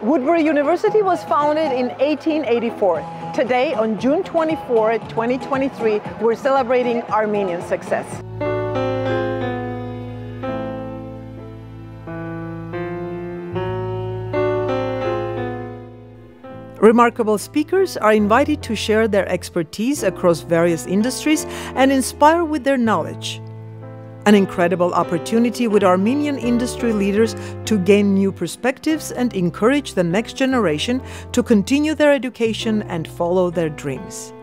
Woodbury University was founded in 1884. Today, on June 24, 2023, we're celebrating Armenian success. Remarkable speakers are invited to share their expertise across various industries and inspire with their knowledge. An incredible opportunity with Armenian industry leaders to gain new perspectives and encourage the next generation to continue their education and follow their dreams.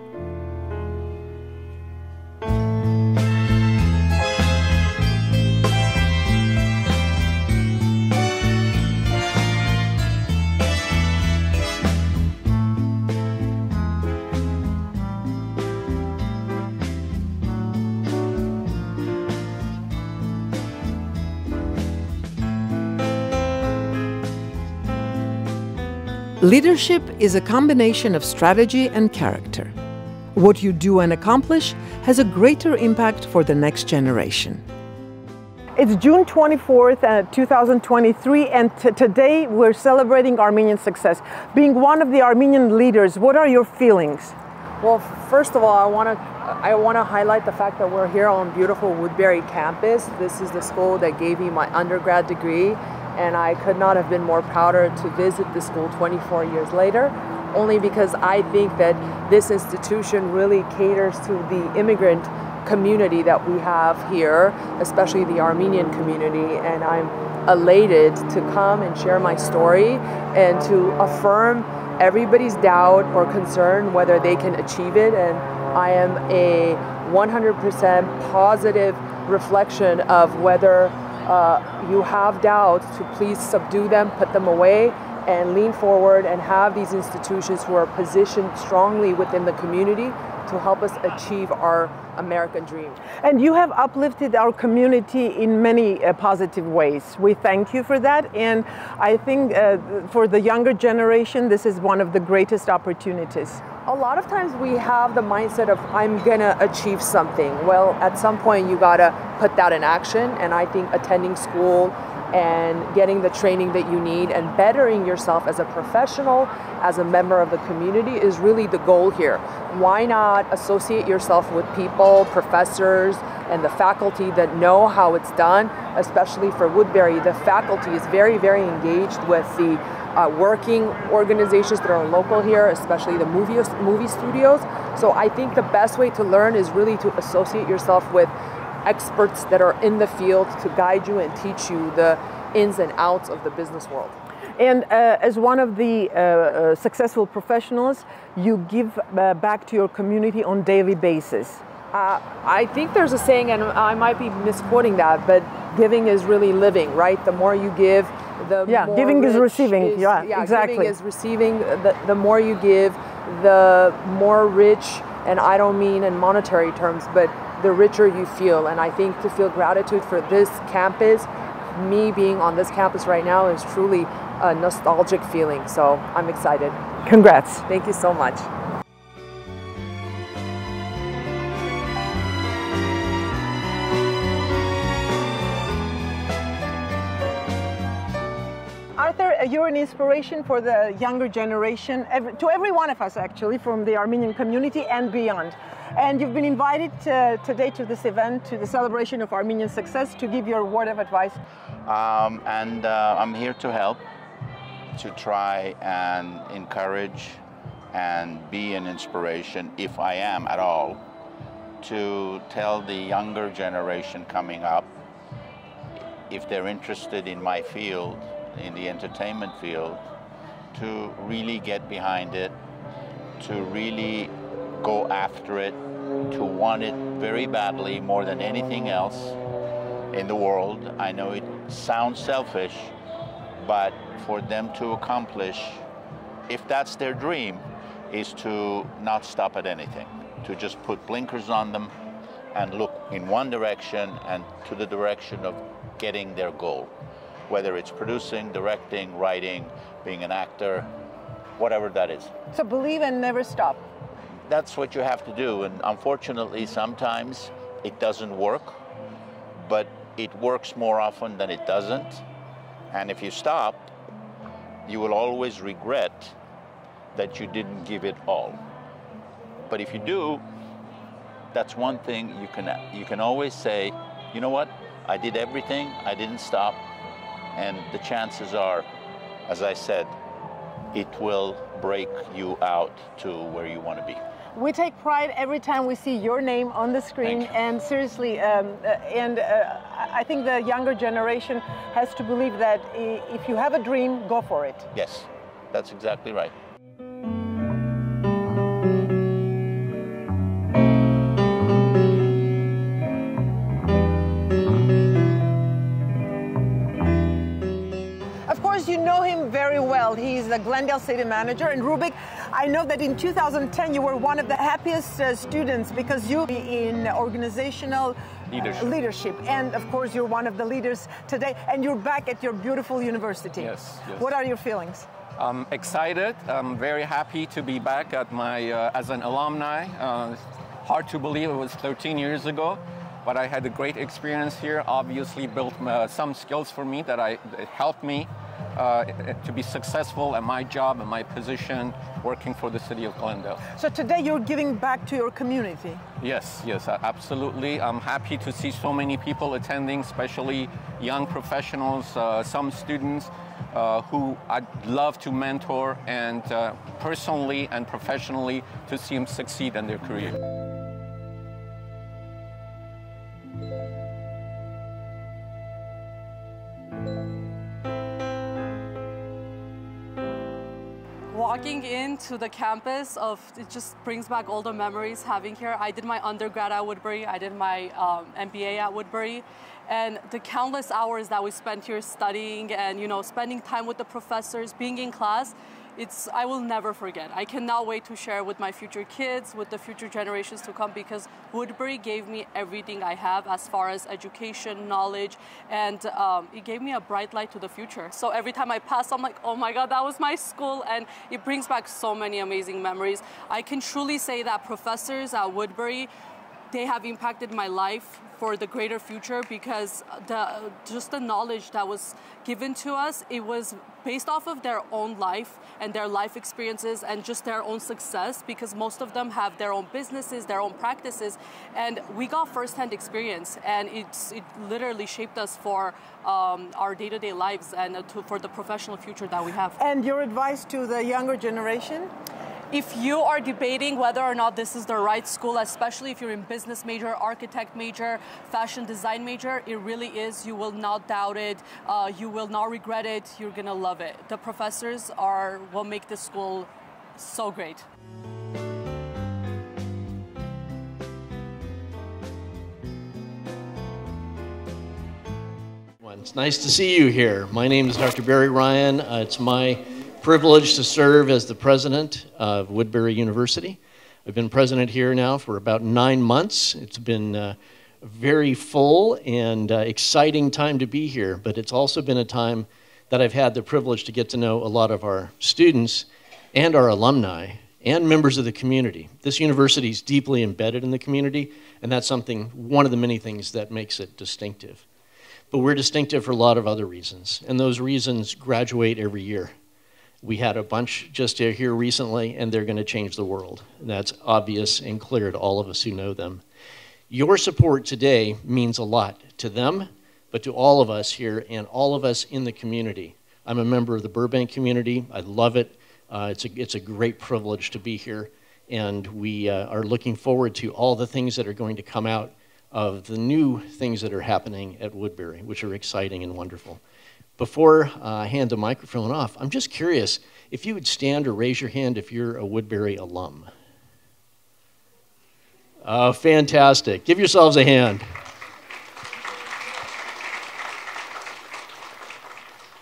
Leadership is a combination of strategy and character. What you do and accomplish has a greater impact for the next generation. It's June 24th, 2023, and today we're celebrating Armenian success. Being one of the Armenian leaders, what are your feelings? Well, first of all, I want to highlight the fact that we're here on beautiful Woodbury campus. This is the school that gave me my undergrad degree, and I could not have been more prouder to visit the school 24 years later, only because I think that this institution really caters to the immigrant community that we have here, especially the Armenian community, and I'm elated to come and share my story and to affirm everybody's doubt or concern whether they can achieve it. And I am a 100% positive reflection of whether you have doubts, to please subdue them, put them away, and lean forward and have these institutions who are positioned strongly within the community to help us achieve our American dream. And you have uplifted our community in many positive ways. We thank you for that, and I think for the younger generation, this is one of the greatest opportunities. A lot of times we have the mindset of, I'm gonna achieve something. Well, at some point you gotta put that in action, and I think attending school and getting the training that you need and bettering yourself as a professional, as a member of the community is really the goal here. Why not associate yourself with people, professors, and the faculty that know how it's done, especially for Woodbury. The faculty is very, very engaged with the working organizations that are local here, especially the movie studios. So I think the best way to learn is really to associate yourself with experts that are in the field to guide you and teach you the ins and outs of the business world. And as one of the successful professionals, you give back to your community on a daily basis. I think there's a saying, and I might be misquoting that, but giving is really living, right? The more you give, the more giving is receiving. Yeah, exactly. Giving is receiving. The more you give, the more rich, and I don't mean in monetary terms, but the richer you feel. And I think to feel gratitude for this campus, me being on this campus right now, is truly a nostalgic feeling. So I'm excited. Congrats. Thank you so much. Arthur, you're an inspiration for the younger generation, to every one of us actually, from the Armenian community and beyond. And you've been invited today to this event, to the celebration of Armenian success, to give your word of advice. I'm here to help, to try and encourage and be an inspiration, if I am at all, to tell the younger generation coming up, if they're interested in my field, in the entertainment field, to really get behind it, to really go after it, to want it very badly, more than anything else in the world. I know it sounds selfish, but for them to accomplish, if that's their dream, is to not stop at anything, to just put blinkers on them and look in one direction and to the direction of getting their goal. Whether it's producing, directing, writing, being an actor, whatever that is. So believe and never stop. That's what you have to do, and unfortunately sometimes it doesn't work, but it works more often than it doesn't. And if you stop, you will always regret that you didn't give it all. But if you do, that's one thing you can always say, you know what, I did everything, I didn't stop, and the chances are, as I said, it will break you out to where you want to be. We take pride every time we see your name on the screen, and seriously, I think the younger generation has to believe that if you have a dream, go for it. Yes, that's exactly right. You know him very well. He's the Glendale City Manager. And Rubik, I know that in 2010 you were one of the happiest students because you in organizational leadership. And of course you're one of the leaders today, and you're back at your beautiful university. Yes. What are your feelings? I'm excited. I'm very happy to be back at my as an alumni. Hard to believe it was 13 years ago. But I had a great experience here, obviously built some skills for me that helped me to be successful at my job and my position working for the city of Glendale. So today you're giving back to your community? Yes, absolutely. I'm happy to see so many people attending, especially young professionals, some students who I'd love to mentor, and personally and professionally to see them succeed in their career. Walking into the campus it just brings back all the memories having here. I did my undergrad at Woodbury, I did my MBA at Woodbury, and the countless hours that we spent here studying and spending time with the professors, being in class, I will never forget. I cannot wait to share with my future kids, with the future generations to come, because Woodbury gave me everything I have as far as education, knowledge, and it gave me a bright light to the future. So every time I pass, I'm like, oh my God, that was my school, and it brings back so many amazing memories. I can truly say that professors at Woodbury, they have impacted my life for the greater future, because just the knowledge that was given to us, it was based off of their own life and their life experiences and just their own success, because most of them have their own businesses, their own practices, and we got firsthand experience, and it literally shaped us for our day-to-day lives and for the professional future that we have. And your advice to the younger generation? If you are debating whether or not this is the right school, especially if you're in business major, architect major, fashion design major, it really is. You will not doubt it. You will not regret it. You're going to love it. The professors will make this school so great. It's nice to see you here. My name is Dr. Barry Ryan. It's my privilege to serve as the president of Woodbury University. I've been president here now for about 9 months. It's been a very full and exciting time to be here, but it's also been a time that I've had the privilege to get to know a lot of our students and our alumni and members of the community. This university is deeply embedded in the community, and that's one of the many things that makes it distinctive. But we're distinctive for a lot of other reasons, and those reasons graduate every year. We had a bunch just here recently, and they're going to change the world. That's obvious and clear to all of us who know them. Your support today means a lot to them, but to all of us here and all of us in the community. I'm a member of the Burbank community. I love it. It's a great privilege to be here, and we are looking forward to all the things that are going to come out of the new things that are happening at Woodbury, which are exciting and wonderful. Before I hand the microphone off, I'm just curious if you would stand or raise your hand if you're a Woodbury alum. Oh, fantastic. Give yourselves a hand.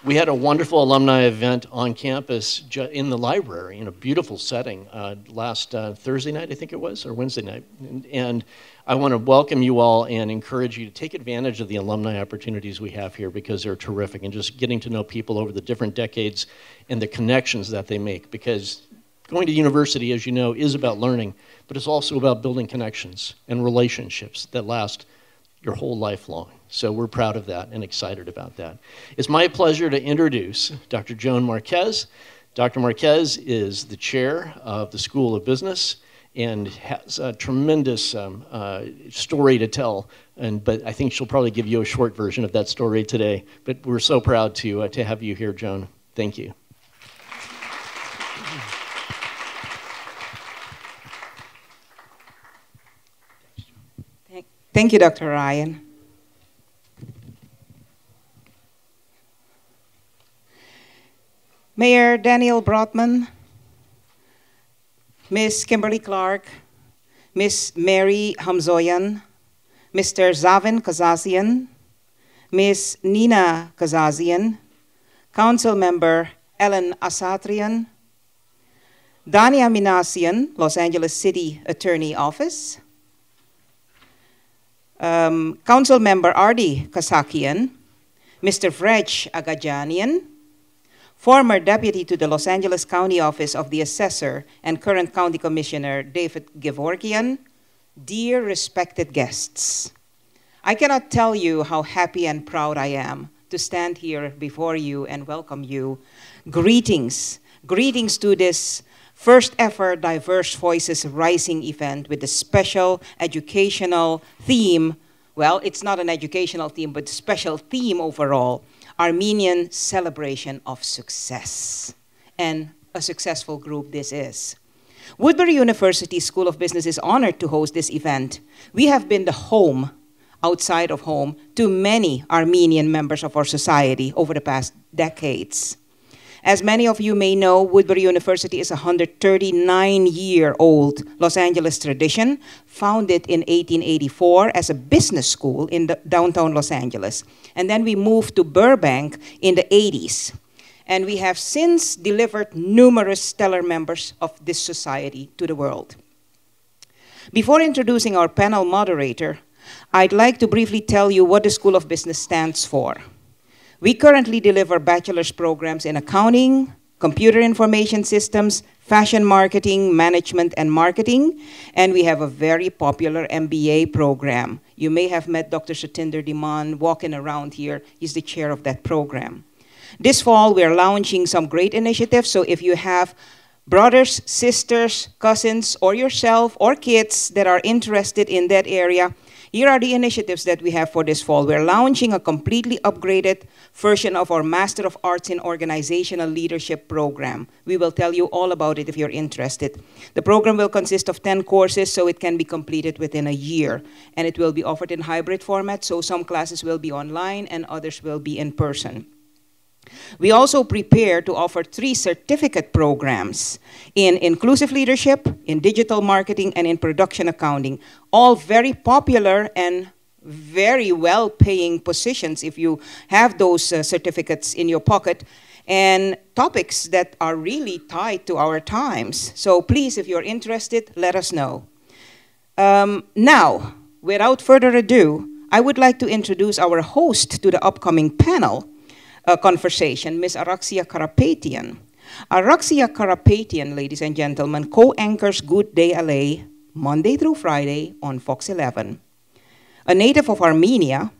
We had a wonderful alumni event on campus in the library in a beautiful setting last Thursday night, I think it was, or Wednesday night. And I want to welcome you all and encourage you to take advantage of the alumni opportunities we have here, because they're terrific, and just getting to know people over the different decades and the connections that they make. Because going to university, as you know, is about learning, but it's also about building connections and relationships that last your whole life long. So we're proud of that and excited about that. It's my pleasure to introduce Dr. Joan Marquez. Dr. Marquez is the chair of the School of Business and has a tremendous story to tell. But I think she'll probably give you a short version of that story today. But we're so proud to have you here, Joan. Thank you. Thank you, Dr. Ryan. Mayor Daniel Brotman, Ms. Kimberly Clark, Ms. Mary Hamzoyan, Mr. Zavin Kazazian, Ms. Nina Kazazian, Council Member Ellen Asatrian, Dania Minasian, Los Angeles City Attorney Office, Council Member Ardi Kasakian, Mr. Vrech Agajanian, former Deputy to the Los Angeles County Office of the Assessor and current County Commissioner David Gevorkian, dear respected guests, I cannot tell you how happy and proud I am to stand here before you and welcome you. Greetings. Greetings to this first ever Diverse Voices Rising event with a special educational theme. Well, it's not an educational theme, but a special theme overall. Armenian celebration of success. And a successful group this is. Woodbury University School of Business is honored to host this event. We have been the home, outside of home, to many Armenian members of our society over the past decades. As many of you may know, Woodbury University is a 139-year-old Los Angeles tradition, founded in 1884 as a business school in downtown Los Angeles. And then we moved to Burbank in the 80s. And we have since delivered numerous stellar members of this society to the world. Before introducing our panel moderator, I'd like to briefly tell you what the School of Business stands for. We currently deliver bachelor's programs in accounting, computer information systems, fashion marketing, management, and marketing, and we have a very popular MBA program. You may have met Dr. Satinder Diman walking around here. He's the chair of that program. This fall, we're launching some great initiatives, so if you have brothers, sisters, cousins, or yourself, or kids that are interested in that area, here are the initiatives that we have for this fall. We're launching a completely upgraded version of our Master of Arts in Organizational Leadership program. We will tell you all about it if you're interested. The program will consist of 10 courses, so it can be completed within a year. And it will be offered in hybrid format, so some classes will be online and others will be in person. We also prepare to offer 3 certificate programs in inclusive leadership, in digital marketing, and in production accounting, all very popular and very well-paying positions if you have those certificates in your pocket, and topics that are really tied to our times. So please, if you're interested, let us know. Now, without further ado, I would like to introduce our host to the upcoming panel conversation, Ms. Araxia Karapetian. Araxia Karapetian, ladies and gentlemen, co-anchors Good Day LA Monday through Friday on Fox 11. A native of Armenia,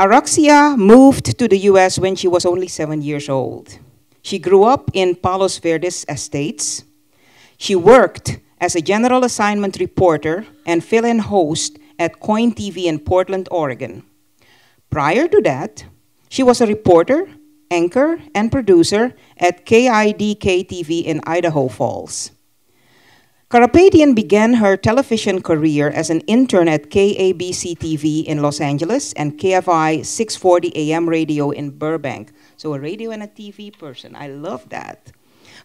Araxia moved to the US when she was only 7 years old. She grew up in Palos Verdes Estates. She worked as a general assignment reporter and fill-in host at Coin TV in Portland, Oregon. Prior to that, she was a reporter, anchor, and producer at KIDK TV in Idaho Falls. Karapetian began her television career as an intern at KABC TV in Los Angeles and KFI 640 AM radio in Burbank. So a radio and a TV person, I love that.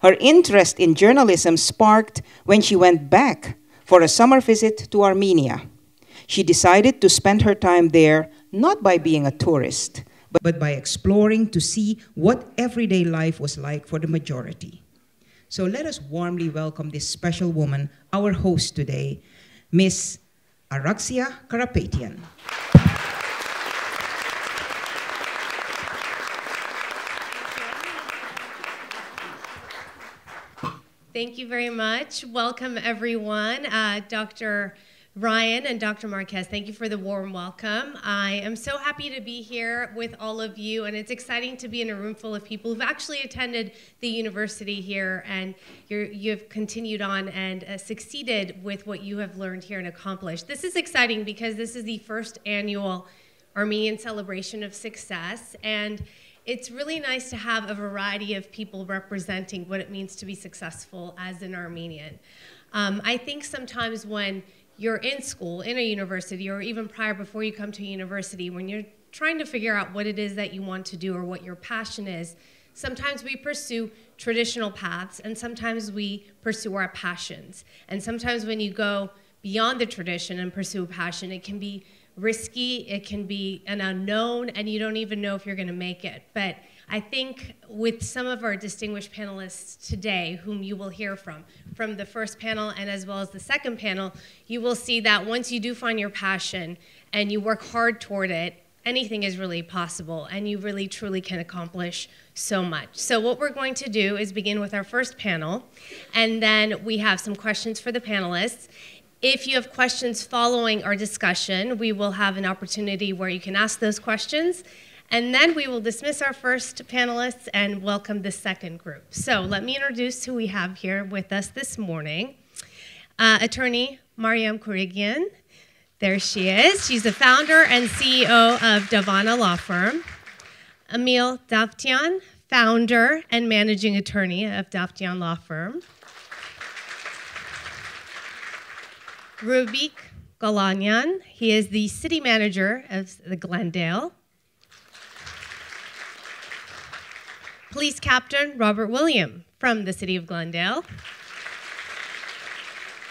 Her interest in journalism sparked when she went back for a summer visit to Armenia. She decided to spend her time there not by being a tourist, but by exploring to see what everyday life was like for the majority. So let us warmly welcome this special woman, our host today, Ms. Araxia Karapetian. Thank you very much. Welcome, everyone. Dr. Ryan and Dr. Marquez, thank you for the warm welcome. I am so happy to be here with all of you, and it's exciting to be in a room full of people who've actually attended the university here, and you've continued on and succeeded with what you have learned here and accomplished. This is exciting because this is the first annual Armenian Celebration of Success, and it's really nice to have a variety of people representing what it means to be successful as an Armenian. I think sometimes when you're in school, in a university, or even prior before you come to a university, when you're trying to figure out what it is that you want to do or what your passion is, sometimes we pursue traditional paths and sometimes we pursue our passions. And sometimes when you go beyond the tradition and pursue a passion, it can be risky, it can be an unknown, and you don't even know if you're going to make it. But I think with some of our distinguished panelists today, whom you will hear from the first panel and as well as the second panel, you will see that once you do find your passion and you work hard toward it, anything is really possible, and you really truly can accomplish so much. So what we're going to do is begin with our first panel, and then we have some questions for the panelists. If you have questions following our discussion, we will have an opportunity where you can ask those questions, and then we will dismiss our first panelists and welcome the second group. So let me introduce who we have here with us this morning. Attorney Mariam Kurigian. There she is. She's the founder and CEO of Davana Law Firm. Emil Davtyan, founder and managing attorney of Davtyan Law Firm. Rubik Galanyan, he is the city manager of the Glendale. Police Captain Robert William from the city of Glendale.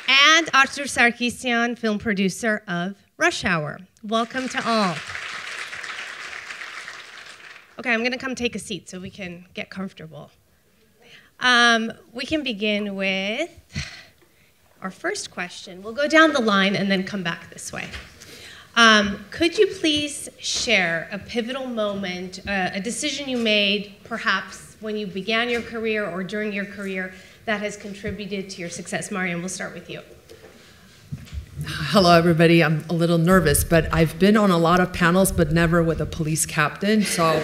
And Artur Sarkisian, film producer of Rush Hour. Welcome to all. Okay, I'm gonna come take a seat so we can get comfortable. We can begin with our first question. We'll go down the line and then come back this way. Could you please share a pivotal moment, a decision you made perhaps when you began your career or during your career that has contributed to your success? Mariam, we'll start with you. Hello, everybody. I'm a little nervous, but I've been on a lot of panels, but never with a police captain, so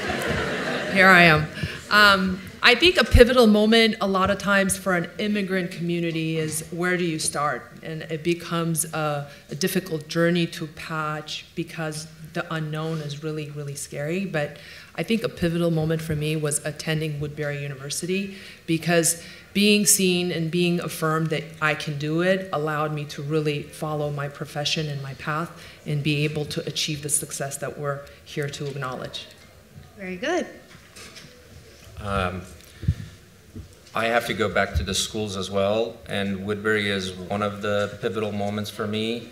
here I am. I think a pivotal moment a lot of times for an immigrant community is where do you start? And it becomes a difficult journey to patch because the unknown is really, really scary. But I think a pivotal moment for me was attending Woodbury University, because being seen and being affirmed that I can do it allowed me to really follow my profession and my path and be able to achieve the success that we're here to acknowledge. Very good. I have to go back to the schools as well, and Woodbury is one of the pivotal moments for me.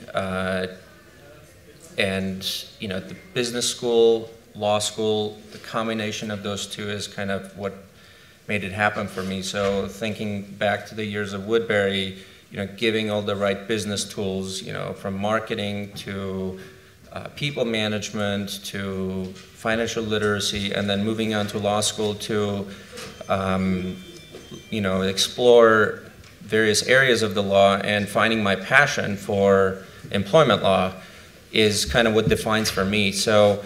And you know, the business school, law school, the combination of those two is kind of what made it happen for me. So thinking back to the years of Woodbury, you know, giving all the right business tools, you know, from marketing to people management to financial literacy, and then moving on to law school to you know, explore various areas of the law and finding my passion for employment law is kind of what defines for me. So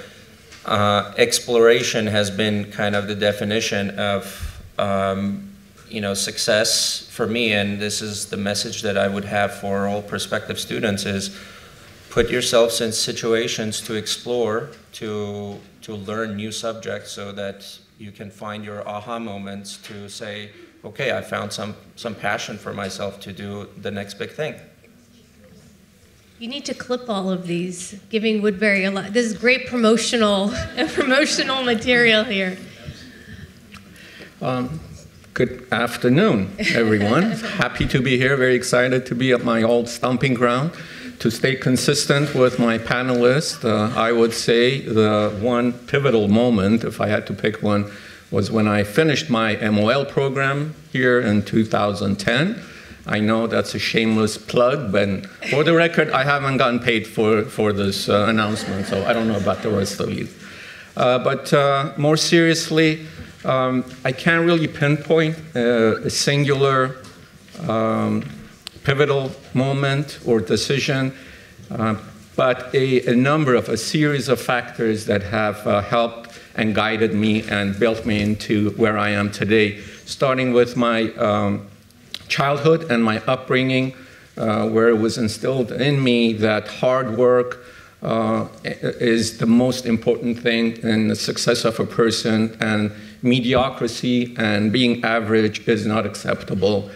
exploration has been kind of the definition of you know, success for me, and this is the message that I would have for all prospective students is put yourselves in situations to explore, to learn new subjects so that you can find your aha moments to say, okay, I found some passion for myself to do the next big thing. You need to clip all of these, giving Woodbury a lot. This is great promotional material here. Good afternoon, everyone. Happy to be here, very excited to be at my old stomping ground. To stay consistent with my panelists, I would say the one pivotal moment, if I had to pick one, was when I finished my MOL program here in 2010. I know that's a shameless plug, but for the record, I haven't gotten paid for this announcement, so I don't know about the rest of you. But more seriously, I can't really pinpoint a singular pivotal moment or decision. but a series of factors that have helped and guided me and built me into where I am today, starting with my childhood and my upbringing, where it was instilled in me that hard work is the most important thing in the success of a person, and mediocrity and being average is not acceptable.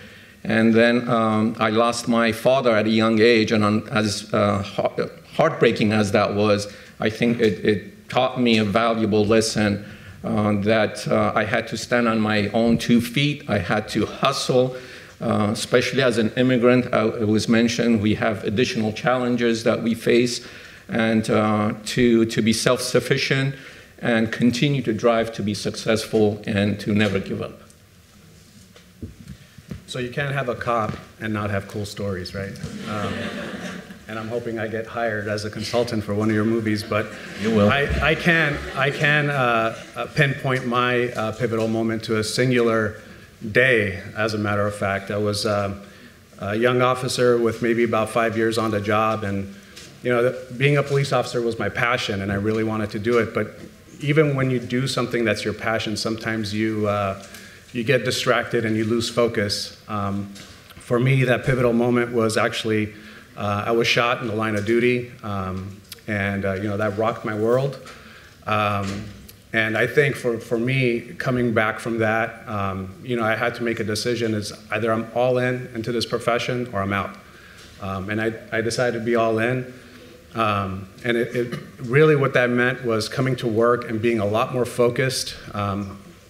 And then I lost my father at a young age, and as heartbreaking as that was, I think it taught me a valuable lesson that I had to stand on my own 2 feet. I had to hustle, especially as an immigrant. It was mentioned we have additional challenges that we face, and to be self-sufficient and continue to drive to be successful and to never give up. So you can't have a cop and not have cool stories, right? And I'm hoping I get hired as a consultant for one of your movies, but you will. I can pinpoint my pivotal moment to a singular day, as a matter of fact. I was a young officer with maybe about 5 years on the job, and being a police officer was my passion, and I really wanted to do it. But even when you do something that's your passion, sometimes you get distracted and you lose focus. For me, that pivotal moment was actually, I was shot in the line of duty, and that rocked my world. And I think for me, coming back from that, I had to make a decision. Is either I'm all in into this profession or I'm out. And I decided to be all in. And it really, what that meant was coming to work and being a lot more focused,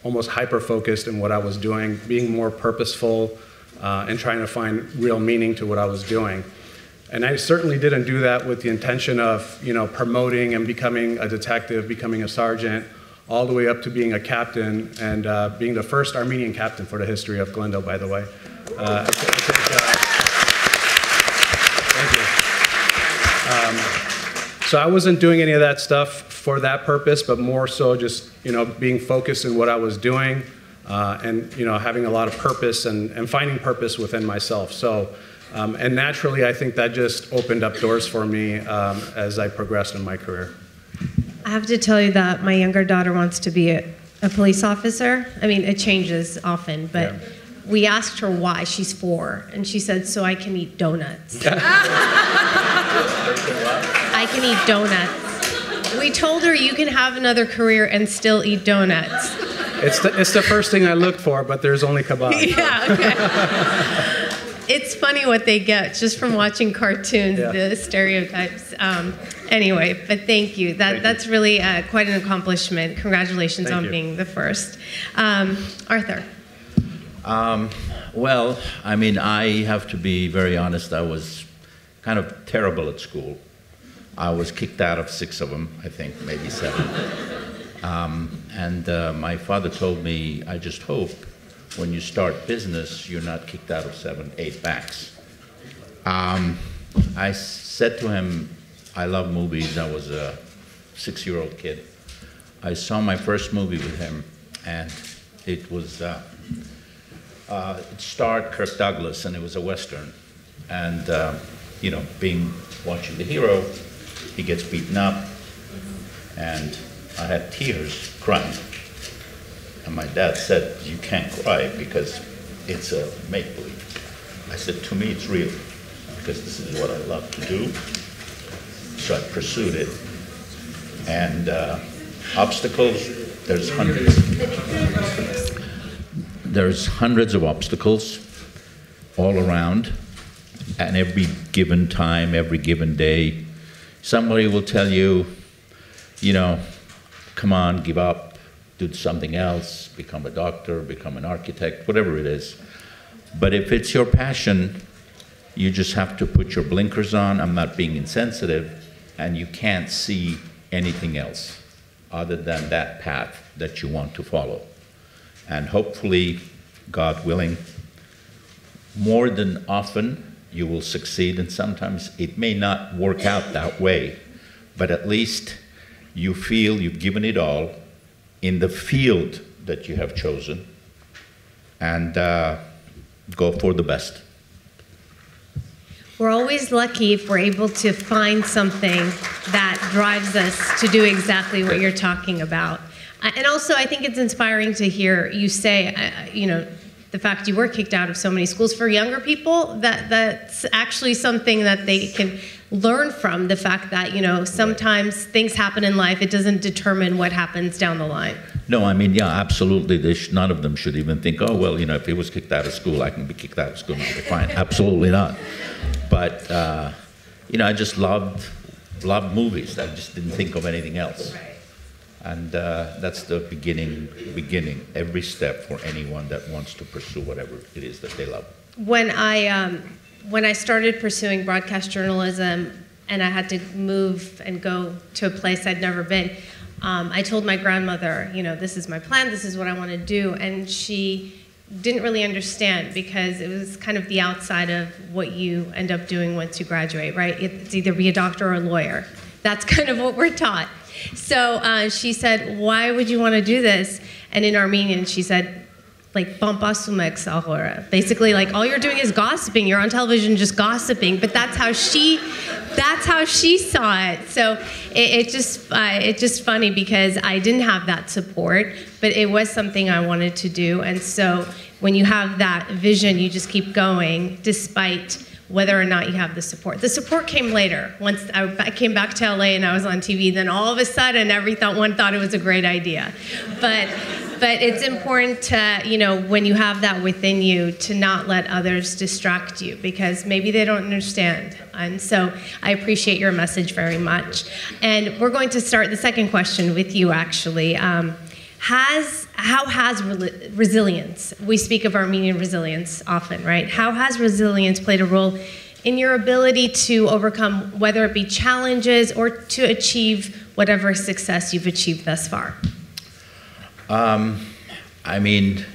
almost hyper-focused in what I was doing, being more purposeful, and trying to find real meaning to what I was doing. And I certainly didn't do that with the intention of, promoting and becoming a detective, becoming a sergeant, all the way up to being a captain, and being the first Armenian captain for the history of Glendale, by the way. Thank you. So I wasn't doing any of that stuff for that purpose, but more so just, being focused in what I was doing, and, having a lot of purpose and finding purpose within myself. So, and naturally, I think that just opened up doors for me as I progressed in my career. I have to tell you that my younger daughter wants to be a police officer. I mean, it changes often, but we asked her why. She's 4, and she said, so I can eat donuts. I can eat donuts. We told her you can have another career and still eat donuts. It's the first thing I looked for, but there's only kebab. Yeah, okay. It's funny what they get just from watching cartoons, the stereotypes. Anyway, but thank you. That's really quite an accomplishment. Congratulations on being the first. Arthur. Well, I mean, I have to be very honest. I was kind of terrible at school. I was kicked out of 6 of them, I think, maybe 7. And my father told me, I just hope when you start business, you're not kicked out of 7, 8 banks. I said to him, I love movies. I was a 6-year-old kid. I saw my first movie with him, and it was, it starred Kirk Douglas, and it was a Western. And, watching the hero, he gets beaten up, and I had tears crying. And my dad said, you can't cry because it's a make-believe. I said, to me it's real, because this is what I love to do. So I pursued it. And obstacles, there's hundreds. There's hundreds of obstacles all around, and every given time, every given day. Somebody will tell you, come on, give up, do something else, become a doctor, become an architect, whatever it is. But if it's your passion, you just have to put your blinkers on. I'm not being insensitive, and you can't see anything else other than that path that you want to follow. And hopefully, God willing, more than often, you will succeed, and sometimes it may not work out that way, but at least you feel you've given it all in the field that you have chosen, and go for the best. we're always lucky if we're able to find something that drives us to do exactly what you're talking about. And also, I think it's inspiring to hear you say, you know, the fact you were kicked out of so many schools. For younger people, that's actually something that they can learn from, the fact that, you know, sometimes things happen in life. It doesn't determine what happens down the line. No, I mean, yeah, absolutely. None of them should even think, oh, well, you know, if he was kicked out of school, I can be kicked out of school and I'll be fine. Absolutely not. But, you know, I just loved movies. I just didn't think of anything else. And that's the beginning, every step for anyone that wants to pursue whatever it is that they love. When I started pursuing broadcast journalism and I had to move and go to a place I'd never been, I told my grandmother, you know, this is my plan, this is what I want to do, and she didn't really understand because it was kind of the outside of what you end up doing once you graduate, right? It's either be a doctor or a lawyer. That's kind of what we're taught. So she said, why would you want to do this? And in Armenian, she said, like, basically, like, all you're doing is gossiping. You're on television just gossiping. But that's how she saw it. So it's just funny because I didn't have that support, but it was something I wanted to do. And so when you have that vision, you just keep going despite whether or not you have the support. The support came later. Once I came back to LA and I was on TV, then all of a sudden everyone thought it was a great idea. But it's important to, you know, when you have that within you, to not let others distract you because maybe they don't understand. And so I appreciate your message very much. And we're going to start the second question with you, actually. How has resilience, we speak of Armenian resilience often, right? How has resilience played a role in your ability to overcome, whether it be challenges or to achieve whatever success you've achieved thus far? I mean,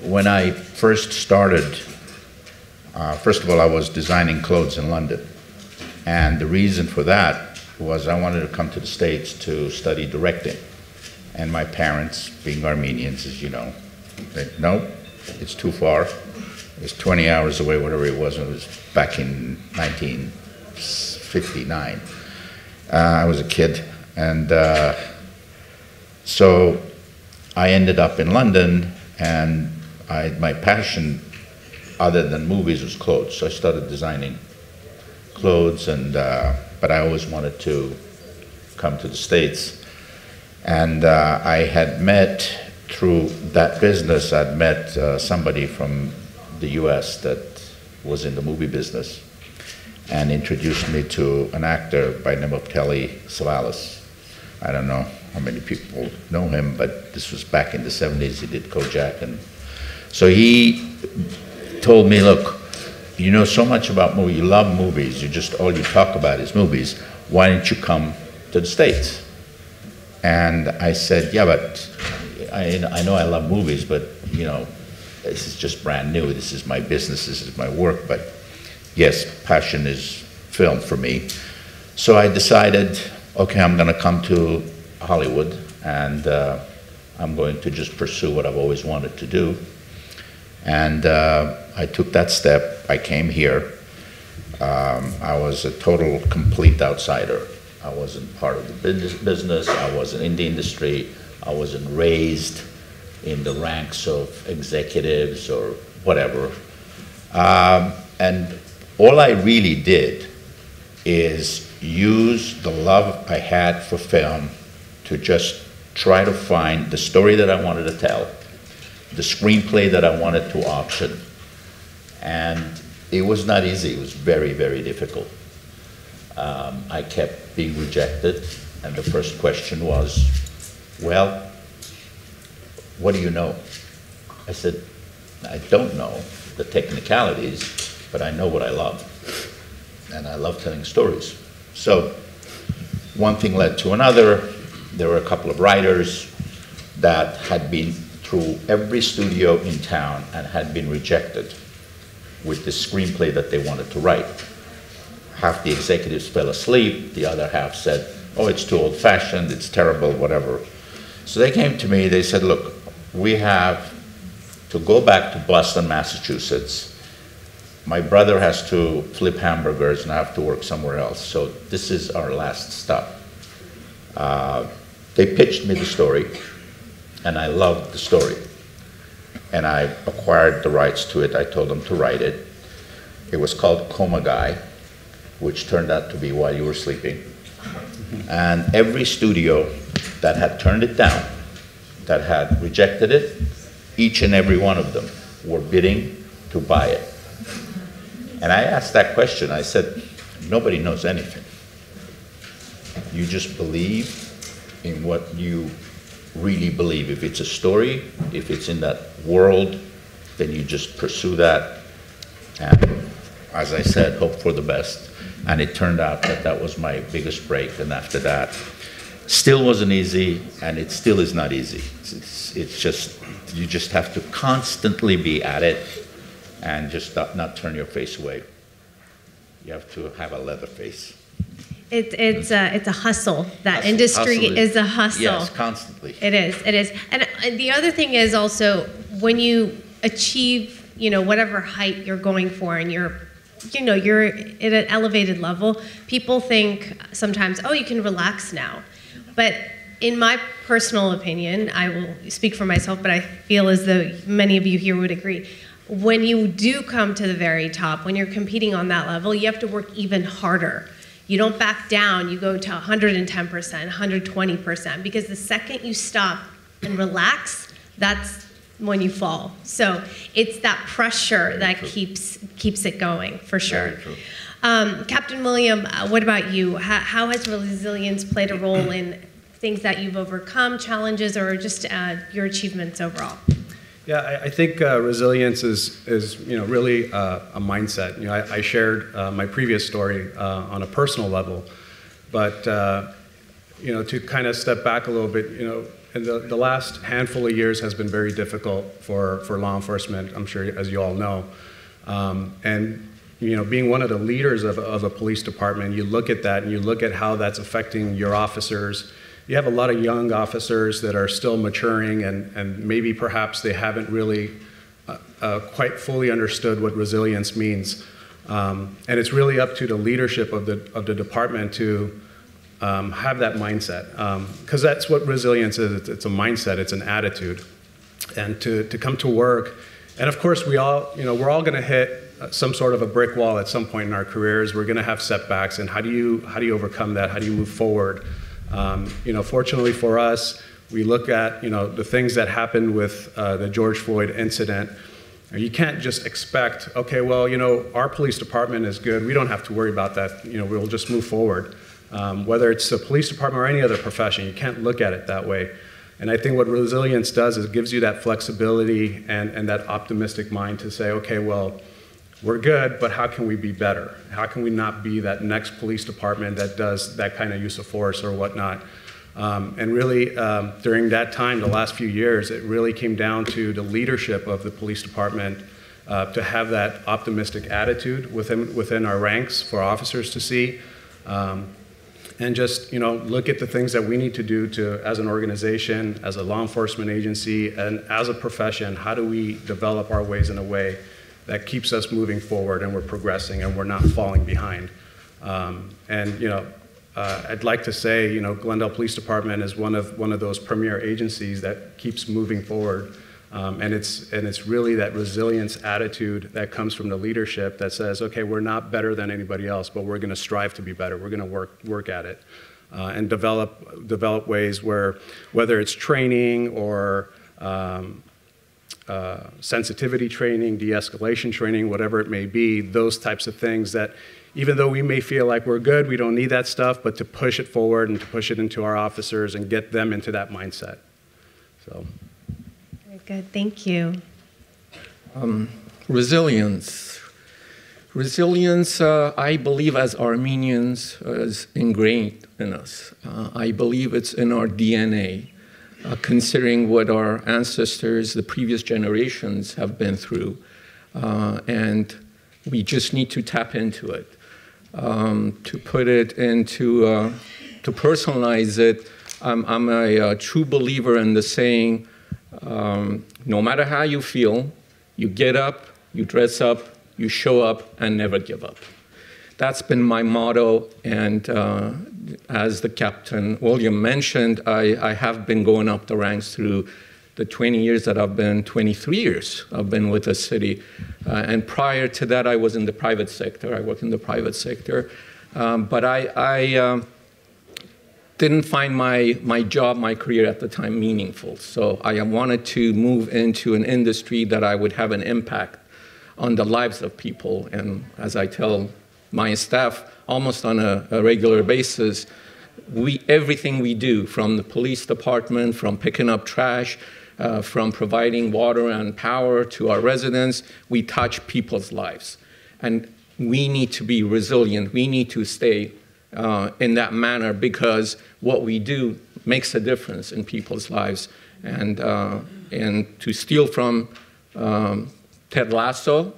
when I first started, first of all, I was designing clothes in London. And the reason for that was I wanted to come to the States to study directing. And my parents, being Armenians, as you know, said, no, it's too far. It was 20 hours away, whatever it was back in 1959. I was a kid. And so I ended up in London, and my passion, other than movies, was clothes. So I started designing clothes, but I always wanted to come to the States. And I had met, through that business, I'd met somebody from the US that was in the movie business and introduced me to an actor by the name of Telly Savalas. I don't know how many people know him, but this was back in the 70s. He did Kojak. And so he told me, look, you know so much about movies, you love movies, all you talk about is movies. Why don't you come to the States? And I said, yeah, but I know I love movies, but, you know, this is just brand new. This is my business. This is my work. But yes, passion is film for me. So I decided, okay, I'm going to come to Hollywood, and I'm going to just pursue what I've always wanted to do. And I took that step. I came here. I was a total, complete outsider. I wasn't part of the business. I wasn't in the industry. I wasn't raised in the ranks of executives or whatever. And all I really did is use the love I had for film to just try to find the story that I wanted to tell, the screenplay that I wanted to option. And it was not easy. It was very, very difficult. I kept being rejected, and the first question was, well, what do you know? I said, I don't know the technicalities, but I know what I love, and I love telling stories. So one thing led to another. There were a couple of writers that had been through every studio in town and had been rejected with the screenplay that they wanted to write. Half the executives fell asleep, the other half said, oh, it's too old-fashioned, it's terrible, whatever. So they came to me, they said, look, we have to go back to Boston, Massachusetts. my brother has to flip hamburgers and I have to work somewhere else. So this is our last stop. They pitched me the story, and I loved the story. And I acquired the rights to it. I told them to write it. It was called Coma Guy, which turned out to be While You Were Sleeping. And every studio that had turned it down, that had rejected it, each and every one of them were bidding to buy it. And I asked that question. I said, nobody knows anything. You just believe in what you really believe. If it's a story, if it's in that world, then you just pursue that. And as I said, hope for the best. And it turned out that that was my biggest break. And after that, still wasn't easy, and it still is not easy. It's just, you just have to constantly be at it and just not turn your face away. You have to have a leather face. It's a hustle. That industry is a hustle. Yes, constantly. It is. And the other thing is also when you achieve, whatever height you're going for, and you're at an elevated level, people think sometimes, oh, you can relax now. But in my personal opinion, I will speak for myself, but I feel as though many of you here would agree. When you do come to the very top, when you're competing on that level, you have to work even harder. You don't back down, you go to 110%, 120%, because the second you stop and relax, that's when you fall. So it's that pressure that keeps it going, for sure. Captain William, what about you? How has resilience played a role in things that you've overcome, challenges, or just your achievements overall? Yeah, I think resilience is really a mindset. I shared my previous story on a personal level, but to kind of step back a little bit, and the last handful of years has been very difficult for law enforcement, I'm sure, as you all know. And being one of the leaders of a police department, you look at that and you look at how that's affecting your officers. You have a lot of young officers that are still maturing, and maybe perhaps they haven't really quite fully understood what resilience means. And it's really up to the leadership of the department to have that mindset, because that's what resilience is. It's a mindset. It's an attitude, and to come to work. And of course, we're all going to hit some sort of a brick wall at some point in our careers. We're going to have setbacks, and how do you overcome that? How do you move forward? Fortunately for us, we look at the things that happened with the George Floyd incident. You can't just expect, okay, well, our police department is good. We don't have to worry about that. We'll just move forward. Whether it's the police department or any other profession, you can't look at it that way. And I think what resilience does is it gives you that flexibility and that optimistic mind to say, okay, well, we're good, but how can we be better? How can we not be that next police department that does that kind of use of force or whatnot? And really, during that time, the last few years, it really came down to the leadership of the police department to have that optimistic attitude within our ranks for officers to see. And just look at the things that we need to do as an organization, as a law enforcement agency, and as a profession. How do we develop our ways in a way that keeps us moving forward and we're progressing and we're not falling behind? I'd like to say, Glendale Police Department is one of those premier agencies that keeps moving forward. And it's really that resilience attitude that comes from the leadership that says, okay, we're not better than anybody else, but we're going to strive to be better. We're going to work at it and develop ways where, whether it's training or sensitivity training, de-escalation training, whatever it may be, those types of things that even though we may feel like we're good, we don't need that stuff, but to push it forward and to push it into our officers and get them into that mindset. So. Very good, thank you. Resilience. Resilience, I believe as Armenians, is ingrained in us. I believe it's in our DNA. Considering what our ancestors, the previous generations have been through. And we just need to tap into it. To put it into, to personalize it, I'm a true believer in the saying, no matter how you feel, you get up, you dress up, you show up and never give up. That's been my motto, and as the Captain William mentioned, I have been going up the ranks through the 20 years that I've been, 23 years I've been with the city. And prior to that, I was in the private sector. I worked in the private sector. But I didn't find my job, my career at the time meaningful. So I wanted to move into an industry that I would have an impact on the lives of people. And as I tell my staff almost on a regular basis, everything we do, from the police department, from picking up trash, from providing water and power to our residents, we touch people's lives. And we need to be resilient. We need to stay in that manner, because what we do makes a difference in people's lives. And to steal from Ted Lasso,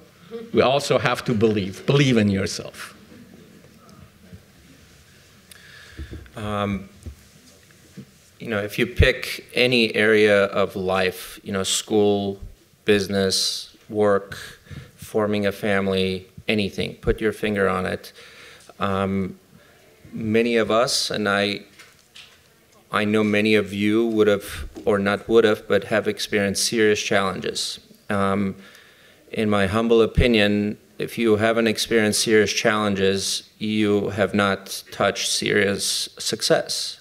we also have to believe in yourself. If you pick any area of life, school, business, work, forming a family, anything, put your finger on it. Many of us, and I know many of you would have, or not would have, but have experienced serious challenges. In my humble opinion, if you haven't experienced serious challenges, you have not touched serious success.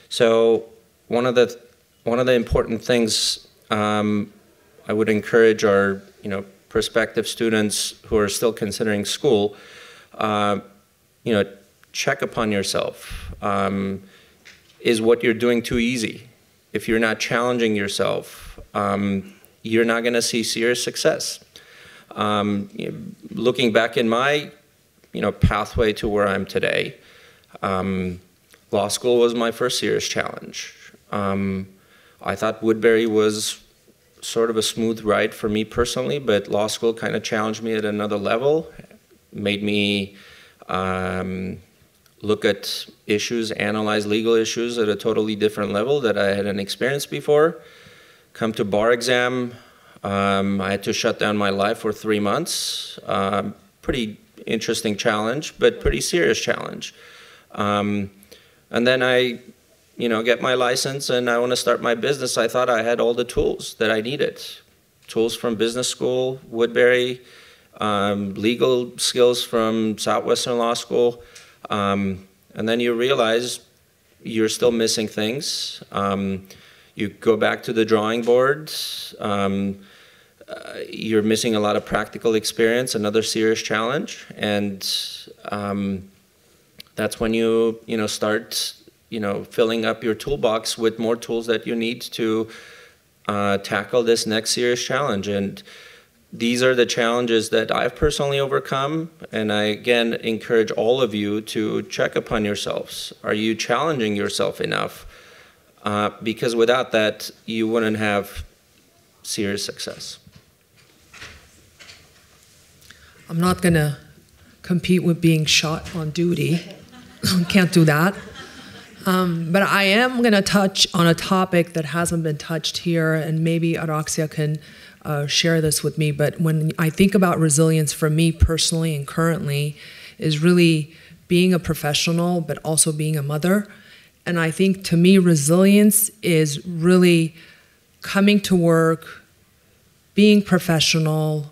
So one of the important things I would encourage our prospective students who are still considering school, check upon yourself. Is what you're doing too easy? If you're not challenging yourself, you're not going to see serious success. Looking back in my pathway to where I'm today, law school was my first serious challenge. I thought Woodbury was sort of a smooth ride for me personally, but law school kind of challenged me at another level, made me look at issues, analyze legal issues at a totally different level that I hadn't experienced before. Come to bar exam, I had to shut down my life for 3 months. Pretty interesting challenge, but pretty serious challenge. And then I, get my license and I want to start my business. I thought I had all the tools that I needed. Tools from business school, Woodbury, legal skills from Southwestern Law School. And then you realize you're still missing things. You go back to the drawing board. You're missing a lot of practical experience, another serious challenge. And that's when you start filling up your toolbox with more tools that you need to tackle this next serious challenge. And these are the challenges that I've personally overcome, and I again encourage all of you to check upon yourselves. Are you challenging yourself enough? Because without that, you wouldn't have serious success. I'm not going to compete with being shot on duty. Can't do that. But I am going to touch on a topic that hasn't been touched here, and maybe Araxia can share this with me. But when I think about resilience for me personally and currently, is really being a professional, but also being a mother. And I think to me, resilience is really coming to work, being professional,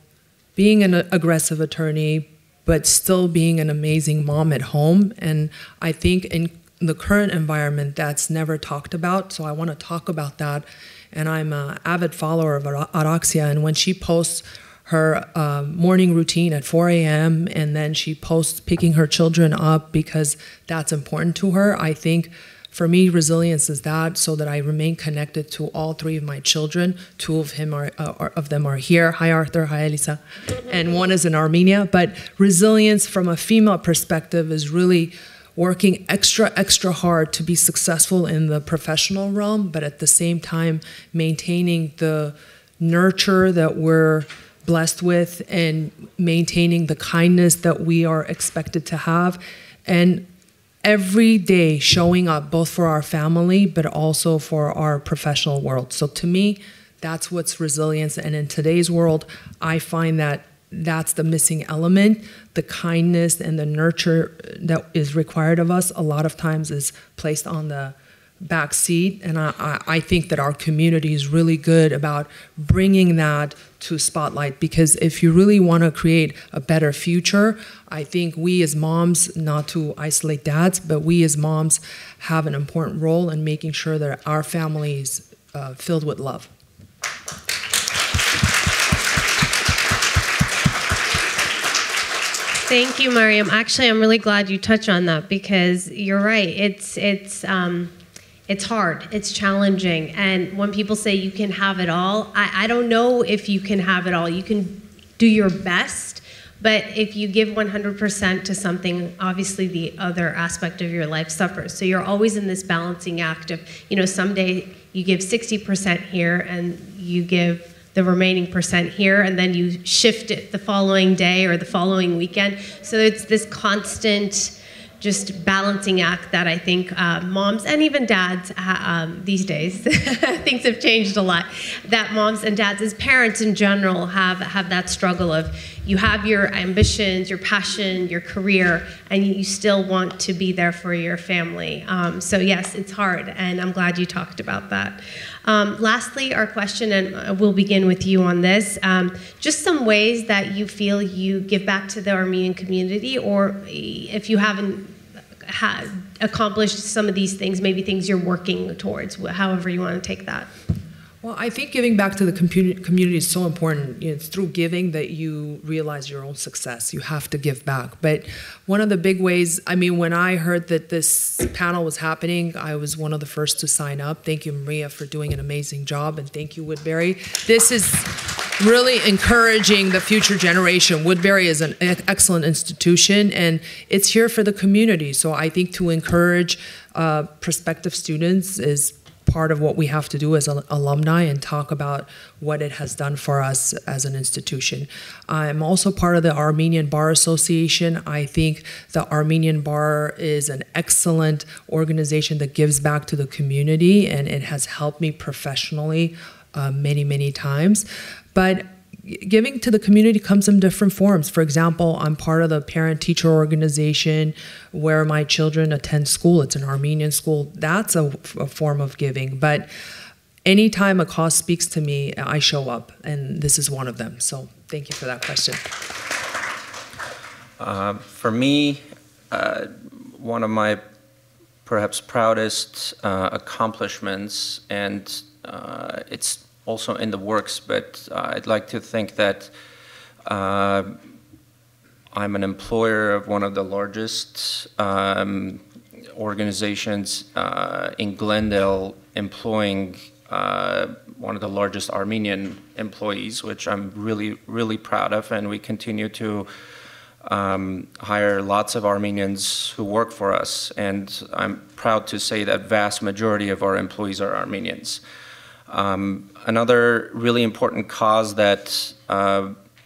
being an aggressive attorney, but still being an amazing mom at home. And I think in the current environment, that's never talked about. So I want to talk about that. And I'm an avid follower of Araxia. And when she posts her morning routine at 4 a.m. and then she posts picking her children up because that's important to her, I think for me, resilience is that, so that I remain connected to all 3 of my children. 2 of them are here. Hi, Arthur. Hi, Elisa. And 1 is in Armenia. But resilience from a female perspective is really working extra hard to be successful in the professional realm, but at the same time maintaining the nurture that we're blessed with and maintaining the kindness that we are expected to have, and every day showing up both for our family but also for our professional world. So to me, that's what's resilience. And in today's world, I find that that's the missing element. The kindness and the nurture that is required of us a lot of times is placed on the back seat, and I think that our community is really good about bringing that to spotlight, because if you really want to create a better future, I think we as moms, not to isolate dads, but we as moms have an important role in making sure that our family is filled with love. Thank you, Mariam. Actually, I'm really glad you touched on that, because you're right. It's hard, it's challenging, and when people say you can have it all, I don't know if you can have it all. You can do your best, but if you give 100% to something, obviously the other aspect of your life suffers. So you're always in this balancing act of, someday you give 60% here and you give the remaining percent here, and then you shift it the following day or the following weekend. So it's this constant just balancing act that I think moms and even dads these days, things have changed a lot, that moms and dads as parents in general have that struggle of, you have your ambitions, your passion, your career, and you still want to be there for your family. So yes, it's hard, and I'm glad you talked about that. Lastly, our question, and we'll begin with you on this, just some ways that you feel you give back to the Armenian community, or if you haven't accomplished some of these things, maybe things you're working towards, however you want to take that. Well, I think giving back to the community is so important. It's through giving that you realize your own success. You have to give back. But one of the big ways, when I heard that this panel was happening, I was one of the first to sign up. Thank you, Maria, for doing an amazing job, and thank you, Woodbury. This is really encouraging the future generation. Woodbury is an excellent institution, and it's here for the community. So I think to encourage prospective students is part of what we have to do as alumni, and talk about what it has done for us as an institution. I'm also part of the Armenian Bar Association. I think the Armenian Bar is an excellent organization that gives back to the community, and it has helped me professionally many, many times. But giving to the community comes in different forms. For example, I'm part of the parent-teacher organization where my children attend school. It's an Armenian school. That's a form of giving. But anytime a cause speaks to me, I show up, and this is one of them. So thank you for that question. For me, one of my perhaps proudest accomplishments, and it's also in the works, but I'd like to think that I'm an employer of one of the largest organizations in Glendale, employing one of the largest Armenian employees, which I'm really, really proud of, and we continue to hire lots of Armenians who work for us, and I'm proud to say that vast majority of our employees are Armenians. Another really important cause that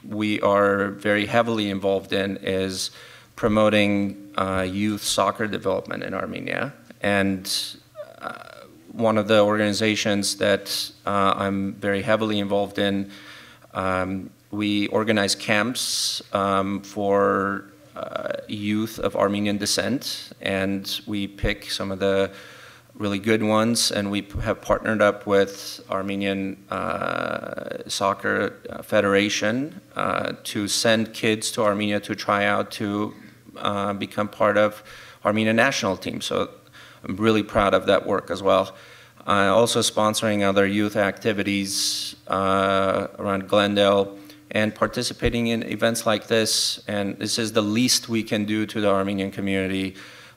we are very heavily involved in is promoting youth soccer development in Armenia. And one of the organizations that I'm very heavily involved in, we organize camps for youth of Armenian descent, and we pick some of the really good ones, and we have partnered up with Armenian Soccer Federation to send kids to Armenia to try out to become part of Armenian national team. So I'm really proud of that work as well. Also sponsoring other youth activities around Glendale and participating in events like this, and this is the least we can do to the Armenian community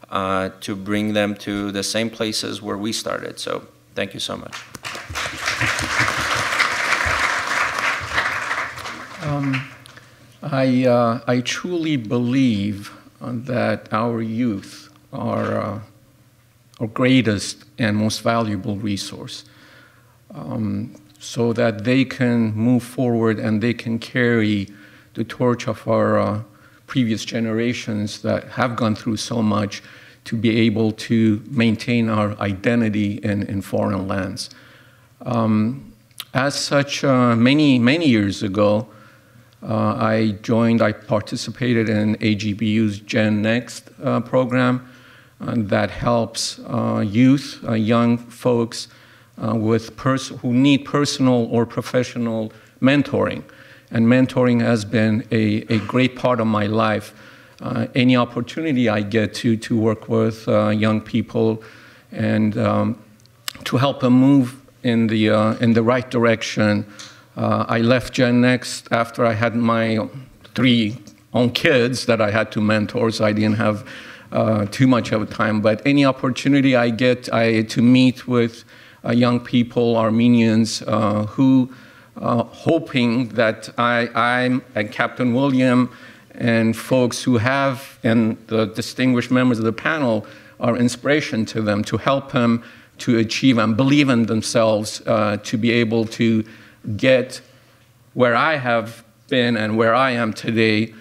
to bring them to the same places where we started. So thank you so much. I truly believe that our youth are our greatest and most valuable resource, so that they can move forward and they can carry the torch of our previous generations that have gone through so much to be able to maintain our identity in foreign lands. As such, many years ago, I participated in AGBU's Gen Next program that helps youth, young folks who need personal or professional mentoring. And mentoring has been a great part of my life. Any opportunity I get to work with young people and to help them move in the right direction. I left Gen Next after I had my 3 own kids that I had to mentor, so I didn't have too much of a time. But any opportunity I get to meet with young people, Armenians, who hoping that I'm and Captain William and folks who have, and the distinguished members of the panel, are inspiration to them, to help them to achieve and believe in themselves, to be able to get where I have been and where I am today.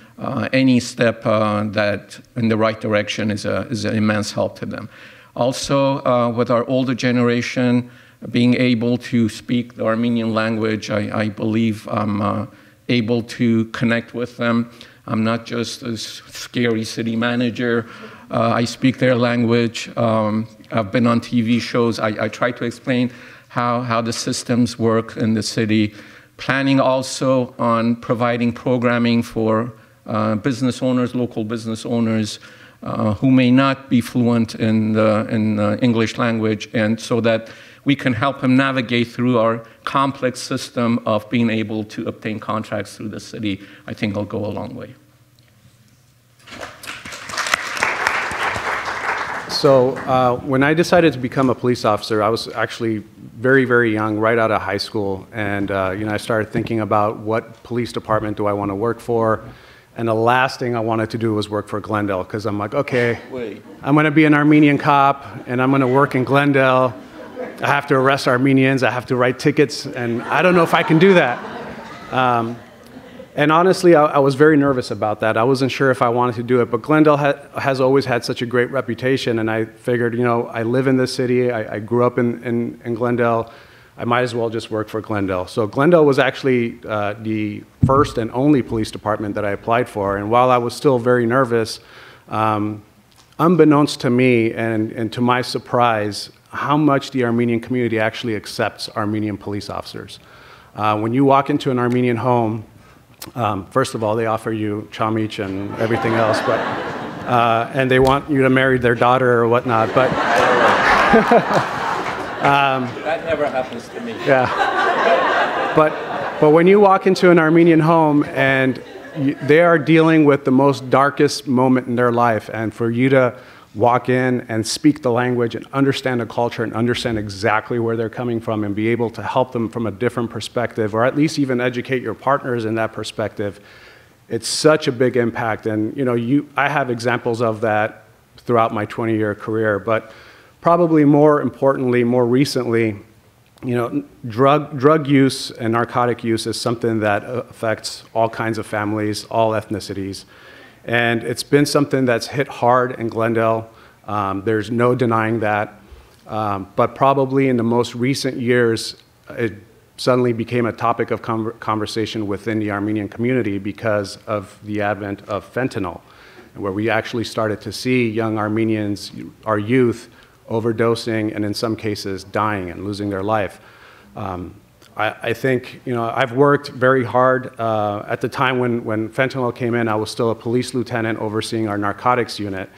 Any step that in the right direction is an immense help to them. Also, with our older generation, being able to speak the Armenian language, I believe I'm able to connect with them. I'm not just a scary city manager. I speak their language. I've been on TV shows. I try to explain how the systems work in the city. Planning also on providing programming for business owners, local business owners, who may not be fluent in the English language, and so that we can help them navigate through our complex system of being able to obtain contracts through the city. I think it'll go a long way. So when I decided to become a police officer, I was actually very, very young, right out of high school. And I started thinking about what police department do I want to work for. And the last thing I wanted to do was work for Glendale, because I'm like, okay, I'm going to be an Armenian cop, and I'm going to work in Glendale. I have to arrest Armenians, I have to write tickets, and I don't know if I can do that. And honestly, I was very nervous about that. I wasn't sure if I wanted to do it, but Glendale has always had such a great reputation, and I figured, I live in this city, I grew up in Glendale, I might as well just work for Glendale. So Glendale was actually the first and only police department that I applied for, and while I was still very nervous, unbeknownst to me and to my surprise, how much the Armenian community actually accepts Armenian police officers. When you walk into an Armenian home, first of all, they offer you chamich and everything else, but and they want you to marry their daughter or whatnot. But that never happens to me. Yeah. But when you walk into an Armenian home and they are dealing with the most darkest moment in their life, and for you to walk in and speak the language and understand the culture and understand exactly where they're coming from and be able to help them from a different perspective, or at least even educate your partners in that perspective, it's such a big impact. And I have examples of that throughout my 20-year career, but probably more importantly, more recently, drug use and narcotic use is something that affects all kinds of families, all ethnicities. And it's been something that's hit hard in Glendale. There's no denying that. But probably in the most recent years, it suddenly became a topic of conversation within the Armenian community because of the advent of fentanyl, where we actually started to see young Armenians, our youth, overdosing and in some cases dying and losing their life. I think, I've worked very hard. At the time when fentanyl came in, I was still a police lieutenant overseeing our narcotics unit.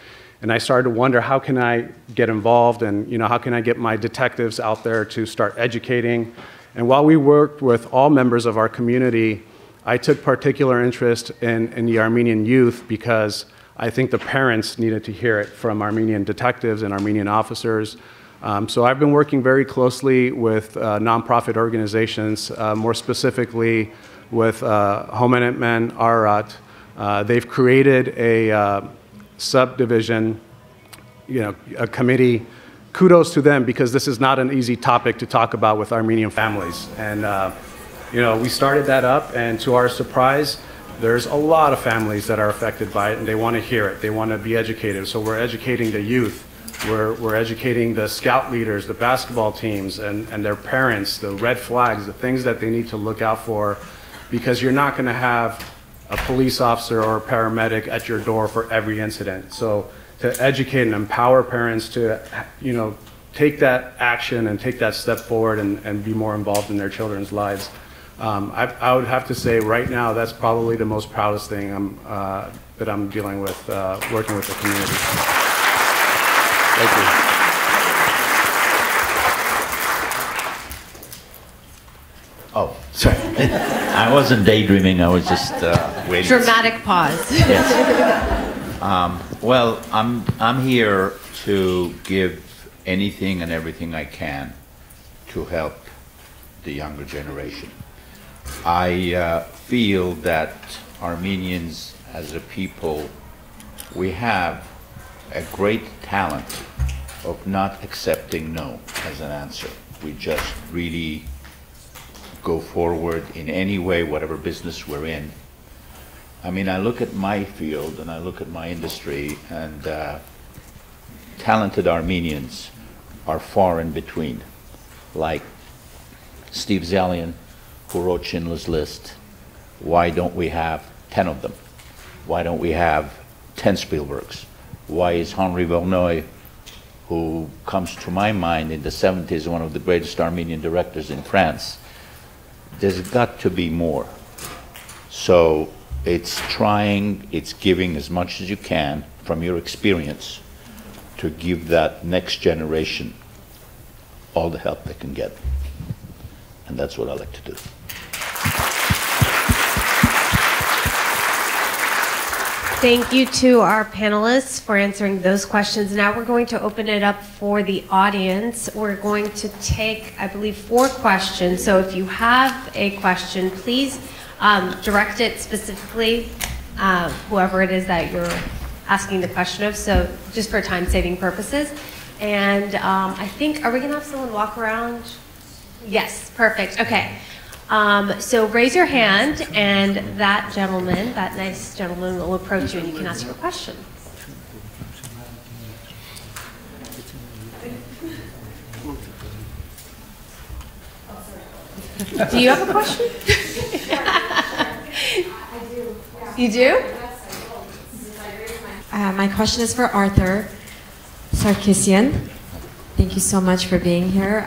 And I started to wonder, how can I get involved, and how can I get my detectives out there to start educating? And while we worked with all members of our community, I took particular interest in the Armenian youth because I think the parents needed to hear it from Armenian detectives and Armenian officers. So I've been working very closely with nonprofit organizations, more specifically with Homenetmen Arat. They've created a subdivision, a committee. Kudos to them, because this is not an easy topic to talk about with Armenian families. And we started that up, and to our surprise, there's a lot of families that are affected by it, and they want to hear it. They want to be educated. So we're educating the youth. We're educating the scout leaders, the basketball teams, and their parents, the red flags, the things that they need to look out for because you're not going to have a police officer or a paramedic at your door for every incident. So to educate and empower parents to, you know, take that action and take that step forward and be more involved in their children's lives. I would have to say right now that's probably the most proudest thing that I'm dealing with, working with the community. Thank you. Oh, sorry. I wasn't daydreaming. I was just waiting. Dramatic pause. Yes. Well, I'm here to give anything and everything I can to help the younger generation. I feel that Armenians as a people, we have a great talent of not accepting no as an answer. We just really go forward in any way, whatever business we're in. I mean, I look at my field and I look at my industry, and talented Armenians are far in between. Like Steve Zalian, who wrote Schindler's List. Why don't we have 10 of them? Why don't we have 10 Spielbergs? Why is Henri Verneuil, who comes to my mind in the 70s, one of the greatest Armenian directors in France? There's got to be more. So it's trying, it's giving as much as you can from your experience to give that next generation all the help they can get. And that's what I like to do. Thank you to our panelists for answering those questions. Now we're going to open it up for the audience. We're going to take, I believe, 4 questions. So if you have a question, please direct it specifically, whoever it is that you're asking the question of, so just for time-saving purposes. And I think, are we going to have someone walk around? Yes, perfect. Okay. So raise your hand, and that gentleman, that nice gentleman, will approach you, and you can ask your question. Do you have a question? I do. Yeah. You do? My question is for Arthur Sarkisian. Thank you so much for being here.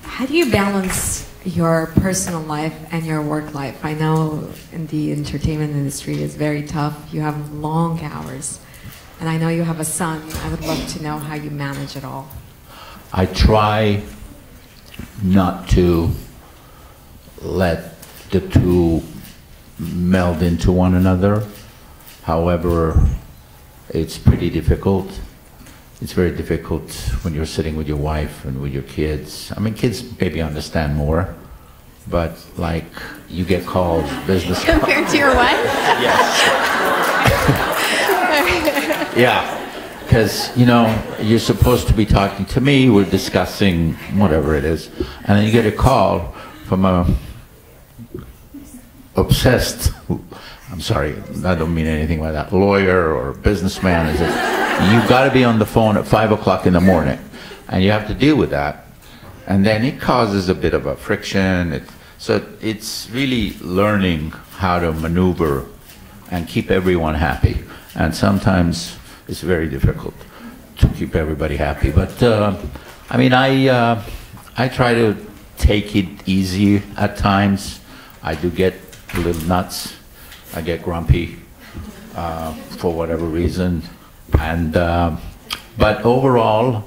How do you balance your personal life and your work life? I know in the entertainment industry it's very tough. You have long hours. And I know you have a son. I would love to know how you manage it all. I try not to let the two meld into one another. However, it's pretty difficult. It's very difficult when you're sitting with your wife and with your kids. I mean, kids maybe understand more, but like you get calls, business calls. Compared to your wife? Yes. Yeah, because, you know, you're supposed to be talking to me, we're discussing whatever it is, and then you get a call from a obsessed, I'm sorry, I don't mean anything by that, lawyer or businessman. Is it? You've got to be on the phone at 5 o'clock in the morning, and you have to deal with that. And then it causes a bit of a friction. So it's really learning how to maneuver and keep everyone happy. And sometimes it's very difficult to keep everybody happy. But I mean, I try to take it easy at times. I do get a little nuts. I get grumpy for whatever reason. And but overall,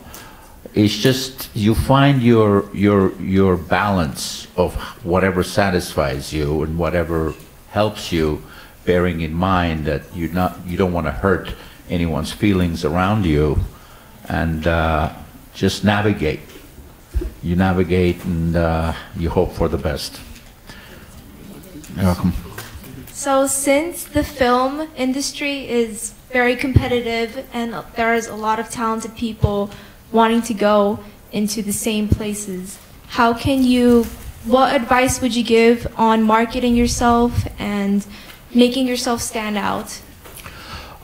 it's just you find your balance of whatever satisfies you and whatever helps you, bearing in mind that you don't want to hurt anyone's feelings around you, and just navigate. You navigate and you hope for the best. You're welcome. So since the film industry is very competitive and there is a lot of talented people wanting to go into the same places, what advice would you give on marketing yourself and making yourself stand out?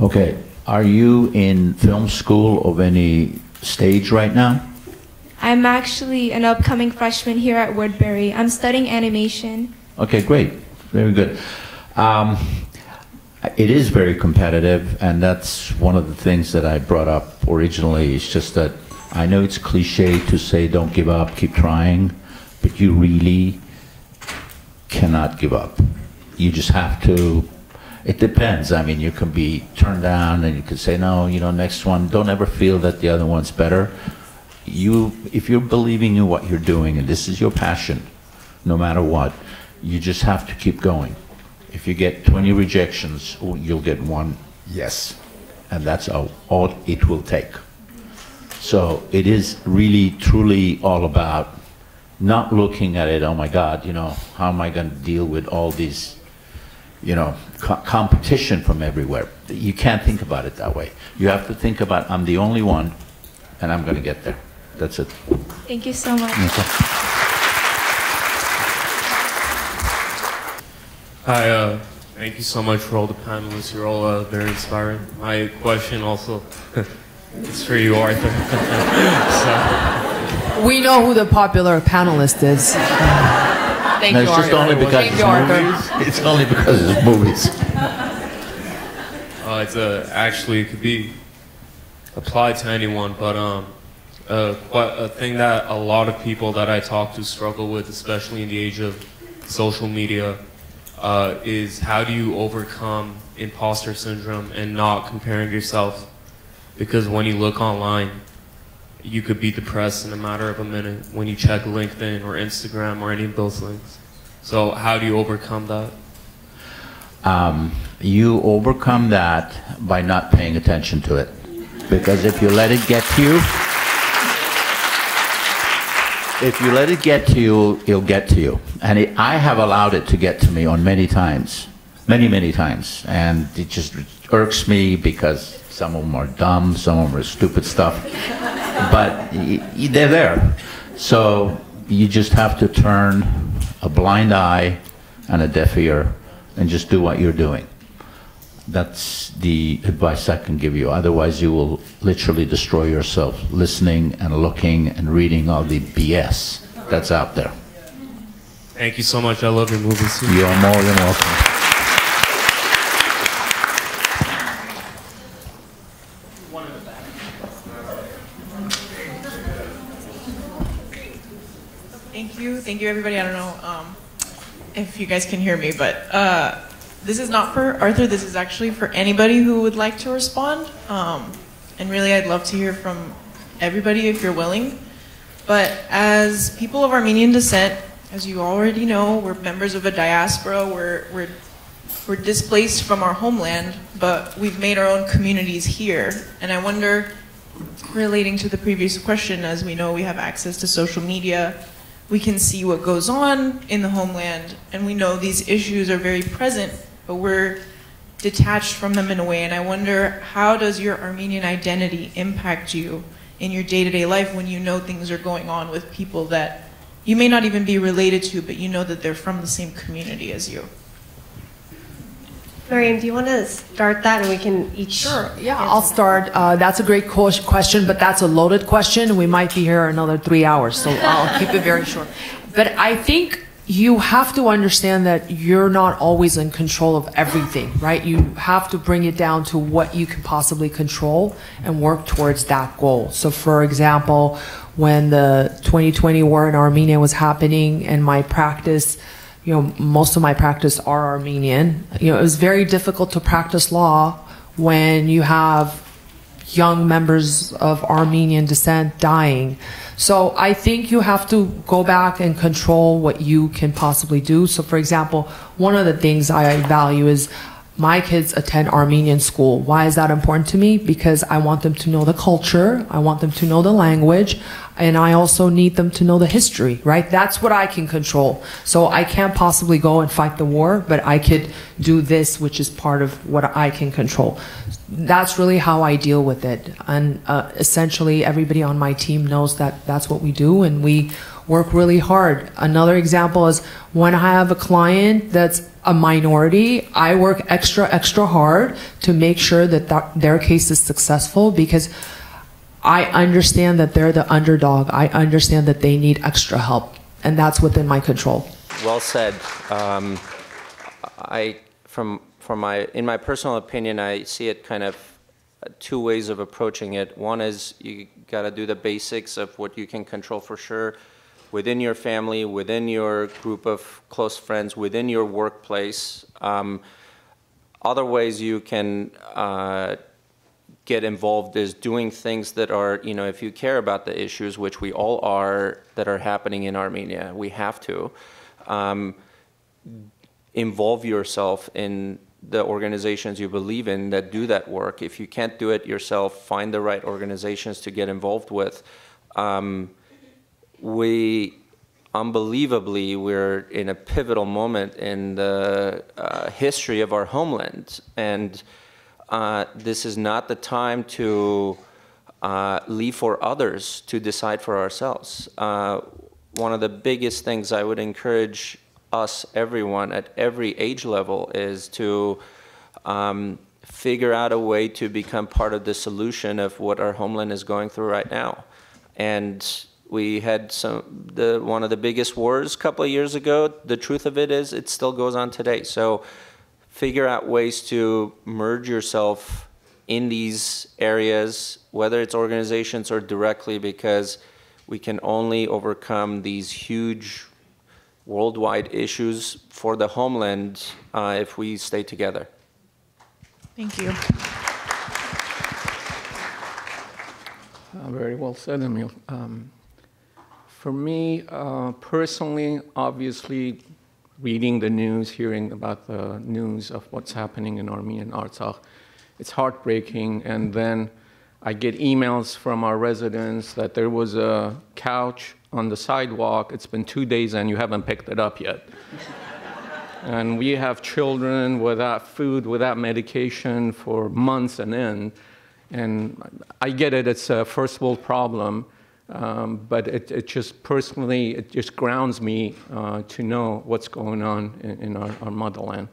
Okay, are you in film school of any stage right now? I'm actually an upcoming freshman here at Woodbury. I'm studying animation. Okay, great. Very good. It is very competitive, and that's one of the things that I brought up originally. It's just that I know it's cliche to say don't give up, keep trying, but you really cannot give up. You just have to. It depends. I mean, you can be turned down and you can say, no, you know, next one, don't ever feel that the other one's better. If you're believing in what you're doing and this is your passion, no matter what, you just have to keep going. If you get 20 rejections, you'll get one yes. And that's all it will take. So it is really, truly all about not looking at it, oh my God, you know, how am I going to deal with all these, you know, competition from everywhere. You can't think about it that way. You have to think about, I'm the only one, and I'm going to get there. That's it. Thank you so much. Okay. Hi, thank you so much for all the panelists. You're all very inspiring. My question also is for you, Arthur. We know who the popular panelist is. Thank you, it's just Arthur. only because it's movies. It's only because it's movies. It's actually, it could be applied to anyone, but a thing that a lot of people that I talk to struggle with, especially in the age of social media, is how do you overcome imposter syndrome and not comparing yourself? Because when you look online, you could be depressed in a matter of a minute when you check LinkedIn or Instagram or any of those things. So how do you overcome that? You overcome that by not paying attention to it. Because if you let it get to you, it'll get to you. And I have allowed it to get to me on many times, many times. And it just irks me because some of them are dumb, some of them are stupid stuff. But they're there. So you just have to turn a blind eye and a deaf ear and just do what you're doing. That's the advice I can give you. Otherwise, you will literally destroy yourself listening and looking and reading all the BS that's out there. Thank you so much. I love your movies. You're more than welcome. Thank you, everybody. I don't know if you guys can hear me, but this is not for Arthur. This is actually for anybody who would like to respond. And really, I'd love to hear from everybody if you're willing. But as people of Armenian descent, as you already know, we're members of a diaspora. We're displaced from our homeland, but we've made our own communities here. And I wonder, relating to the previous question, as we know we have access to social media, we can see what goes on in the homeland, and we know these issues are very present, but we're detached from them in a way. And I wonder, how does your Armenian identity impact you in your day-to-day life when you know things are going on with people that you may not even be related to, but you know that they're from the same community as you? Mariam, do you want to start that and we can each... Sure, yeah, I'll start. That's a great question, but that's a loaded question. We might be here another 3 hours, so I'll keep it very short. But I think you have to understand that you're not always in control of everything, right? You have to bring it down to what you can possibly control and work towards that goal. So for example, when the 2020 war in Armenia was happening and my practice, you know, most of my practice are Armenian. You know, it was very difficult to practice law when you have young members of Armenian descent dying. So I think you have to go back and control what you can possibly do. So for example, one of the things I value is my kids attend Armenian school. Why is that important to me? Because I want them to know the culture, I want them to know the language, and I also need them to know the history, right? That's what I can control. So I can't possibly go and fight the war, but I could do this, which is part of what I can control. That's really how I deal with it. And essentially everybody on my team knows that that's what we do, and we work really hard. Another example is when I have a client that's a minority, I work extra hard to make sure that their case is successful, because I understand that they're the underdog. I understand that they need extra help, and that's within my control. well said. In my personal opinion, I see it kind of two ways of approaching it. One is you got to do the basics of what you can control for sure within your family, within your group of close friends, within your workplace. Other ways you can get involved is doing things that are, if you care about the issues, which we all are, that are happening in Armenia, we have to involve yourself in the organizations you believe in that do that work. If you can't do it yourself, find the right organizations to get involved with. Unbelievably, we're in a pivotal moment in the history of our homeland. And this is not the time to leave for others to decide for ourselves. One of the biggest things I would encourage us, everyone at every age level, is to figure out a way to become part of the solution of what our homeland is going through right now. And we had one of the biggest wars a couple of years ago. The truth of it is it still goes on today. So figure out ways to merge yourself in these areas, whether it's organizations or directly, because we can only overcome these huge worldwide issues for the homeland if we stay together. Thank you. Very well said, Emil. For me, personally, obviously, reading the news, hearing about the news of what's happening in Armenia and Artsakh, it's heartbreaking. And then I get emails from our residents that there was a couch on the sidewalk. It's been 2 days and you haven't picked it up yet. And we have children without food, without medication for months on end. And I get it, it's a first world problem, but it just personally, it just grounds me to know what's going on in our motherland.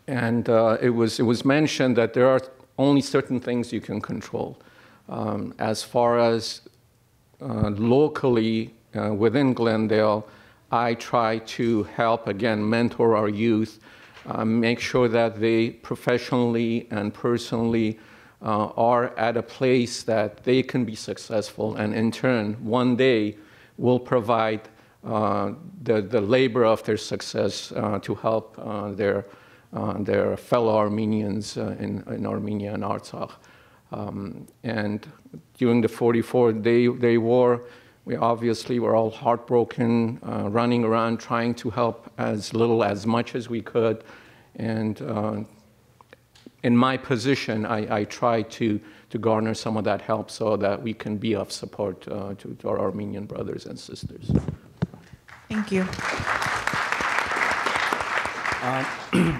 It was mentioned that there are only certain things you can control. As far as locally within Glendale, I try to help, again, mentor our youth, make sure that they professionally and personally are at a place that they can be successful, and in turn, one day will provide the labor of their success to help their fellow Armenians in Armenia and Artsakh. And during the 44-day war, we obviously were all heartbroken, running around trying to help as much as we could. And in my position, I try to garner some of that help so that we can be of support to our Armenian brothers and sisters. Thank you.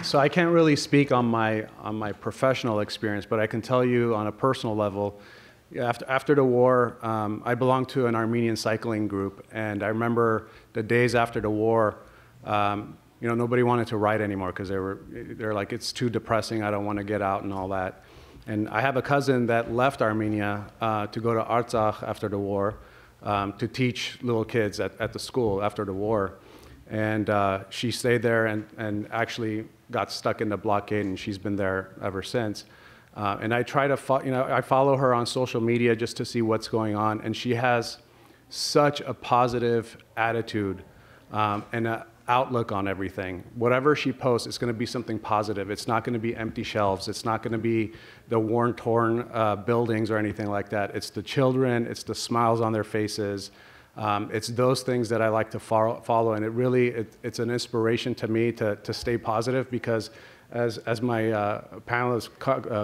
So I can't really speak on my professional experience, but I can tell you on a personal level, after the war, I belonged to an Armenian cycling group, and I remember the days after the war, nobody wanted to ride anymore because they're like, it's too depressing, I don't want to get out and all that. And I have a cousin that left Armenia to go to Artsakh after the war to teach little kids at the school after the war. And she stayed there and actually got stuck in the blockade, and she's been there ever since. And I try to, I follow her on social media just to see what's going on, and she has such a positive attitude and an outlook on everything. Whatever she posts, it's going to be something positive. It's not going to be empty shelves. It's not going to be the worn, torn buildings or anything like that. It's the children. It's the smiles on their faces. It's those things that I like to follow, and it's an inspiration to me to stay positive, because as my panelist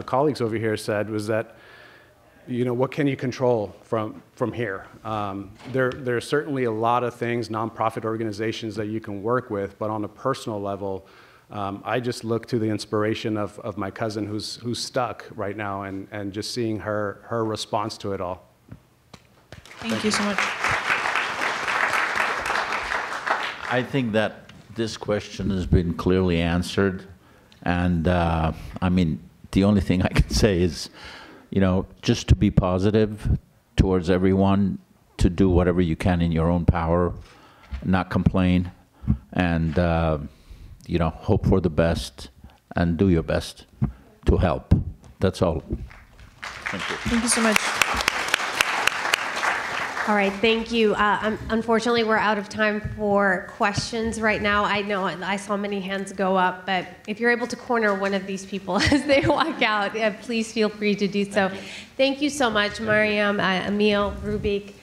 colleagues over here said, was that, what can you control from here? There's certainly a lot of things, nonprofit organizations that you can work with, but on a personal level, I just look to the inspiration of my cousin who's stuck right now, and just seeing her response to it all. Thank you so much. I think that this question has been clearly answered. And I mean, the only thing I can say is, just to be positive towards everyone, to do whatever you can in your own power, not complain, and hope for the best and do your best to help. That's all. Thank you. Thank you so much. All right, thank you. Unfortunately, we're out of time for questions right now. I know I saw many hands go up, but if you're able to corner one of these people as they walk out, please feel free to do so. Thank you so much, Mariam, Emil, Rubik,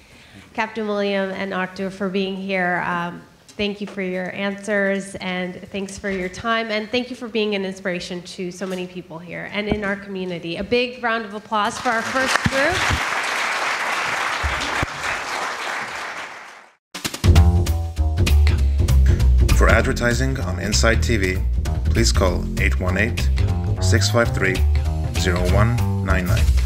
Captain William, and Arthur for being here. Thank you for your answers, and thanks for your time, and thank you for being an inspiration to so many people here and in our community. A big round of applause for our first group. For advertising on Insight TV, please call 818-653-0199.